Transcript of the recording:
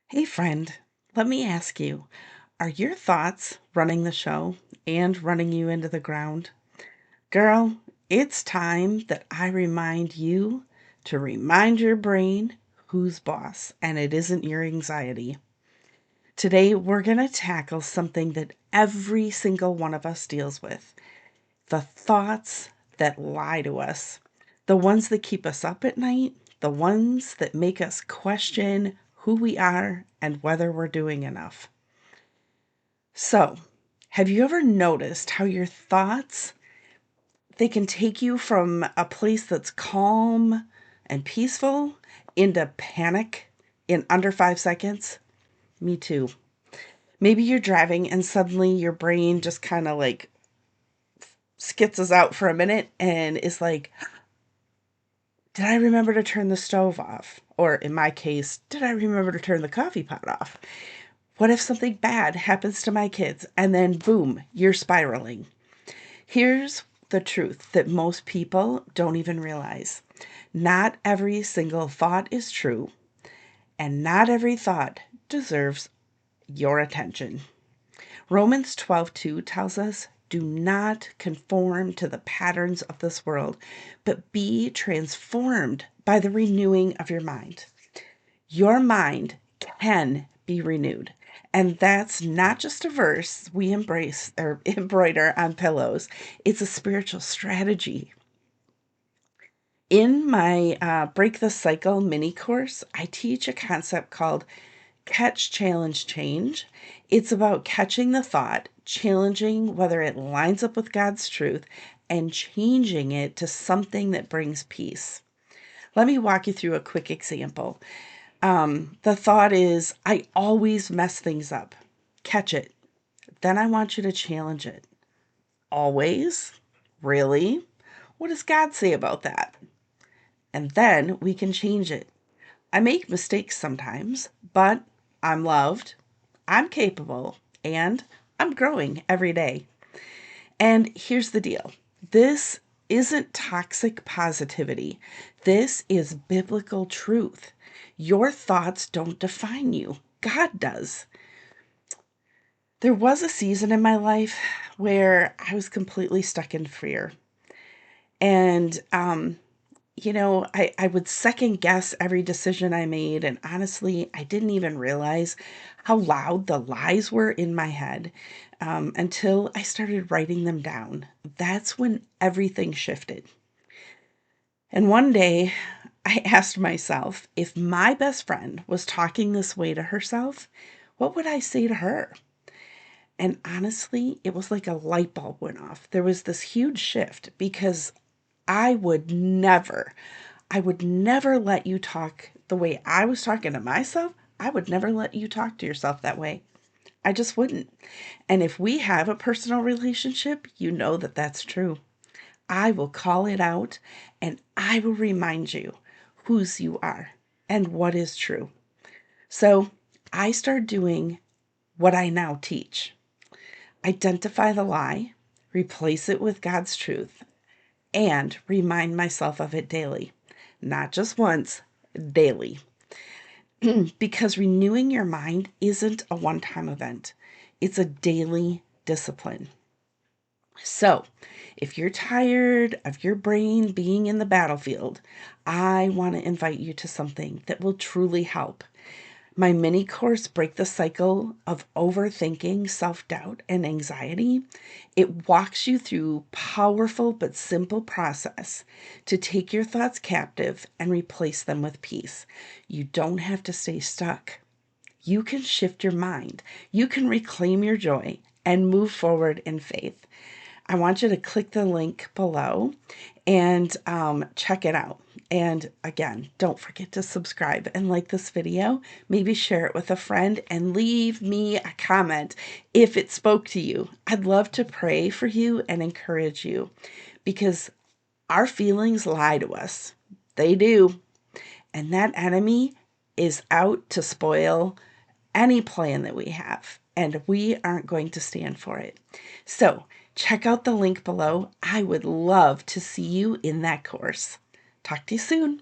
Hey, friend, let me ask you, are your thoughts running the show and running you into the ground? Girl, it's time that I remind you to remind your brain who's boss, and it isn't your anxiety. Today, we're going to tackle something that every single one of us deals with: the thoughts that lie to us, the ones that keep us up at night, the ones that make us question who we are and whether we're doing enough. So, have you ever noticed how your thoughts, they can take you from a place that's calm and peaceful into panic in under 5 seconds? Me too. Maybe you're driving and suddenly your brain just kind of like skitzes out for a minute and is like, did I remember to turn the stove off? Or in my case, did I remember to turn the coffee pot off? What if something bad happens to my kids? And then boom, you're spiraling. Here's the truth that most people don't even realize. Not every single thought is true, and not every thought deserves your attention. Romans 12:2 tells us, "Do not conform to the patterns of this world, but be transformed by the renewing of your mind." Your mind can be renewed. And that's not just a verse we embrace or embroider on pillows. It's a spiritual strategy. In my Break the Cycle mini course, I teach a concept called Catch, Challenge, Change. It's about catching the thought, challenging whether it lines up with God's truth, and changing it to something that brings peace. Let me walk you through a quick example. The thought is, I always mess things up. Catch it. Then I want you to challenge it. Always? Really? What does God say about that? And then we can change it. I make mistakes sometimes, but I'm loved, I'm capable, and I'm growing every day. And here's the deal: this isn't toxic positivity, this is biblical truth. Your thoughts don't define you, God does. There was a season in my life where I was completely stuck in fear. And, I would second guess every decision I made. And honestly, I didn't even realize how loud the lies were in my head until I started writing them down. That's when everything shifted. And one day, I asked myself, if my best friend was talking this way to herself, what would I say to her? And honestly, it was like a light bulb went off. There was this huge shift because I would never, I would never let you talk the way I was talking to myself. I would never let you talk to yourself that way. I just wouldn't. And if we have a personal relationship, you know that that's true. I will call it out and I will remind you whose you are and what is true. So I started doing what I now teach. Identify the lie, replace it with God's truth, and remind myself of it daily. Not just once, daily. Because renewing your mind isn't a one time event, it's a daily discipline. So, if you're tired of your brain being in the battlefield, I want to invite you to something that will truly help. My mini course, Break the Cycle of Overthinking, Self-Doubt, and Anxiety, it walks you through powerful but simple process to take your thoughts captive and replace them with peace. You don't have to stay stuck. You can shift your mind. You can reclaim your joy and move forward in faith. I want you to click the link below and check it out. And again, don't forget to subscribe and like this video. Maybe share it with a friend and leave me a comment if it spoke to you. I'd love to pray for you and encourage you because our feelings lie to us. They do. And that enemy is out to spoil any plan that we have, and we aren't going to stand for it. So, check out the link below. I would love to see you in that course. Talk to you soon.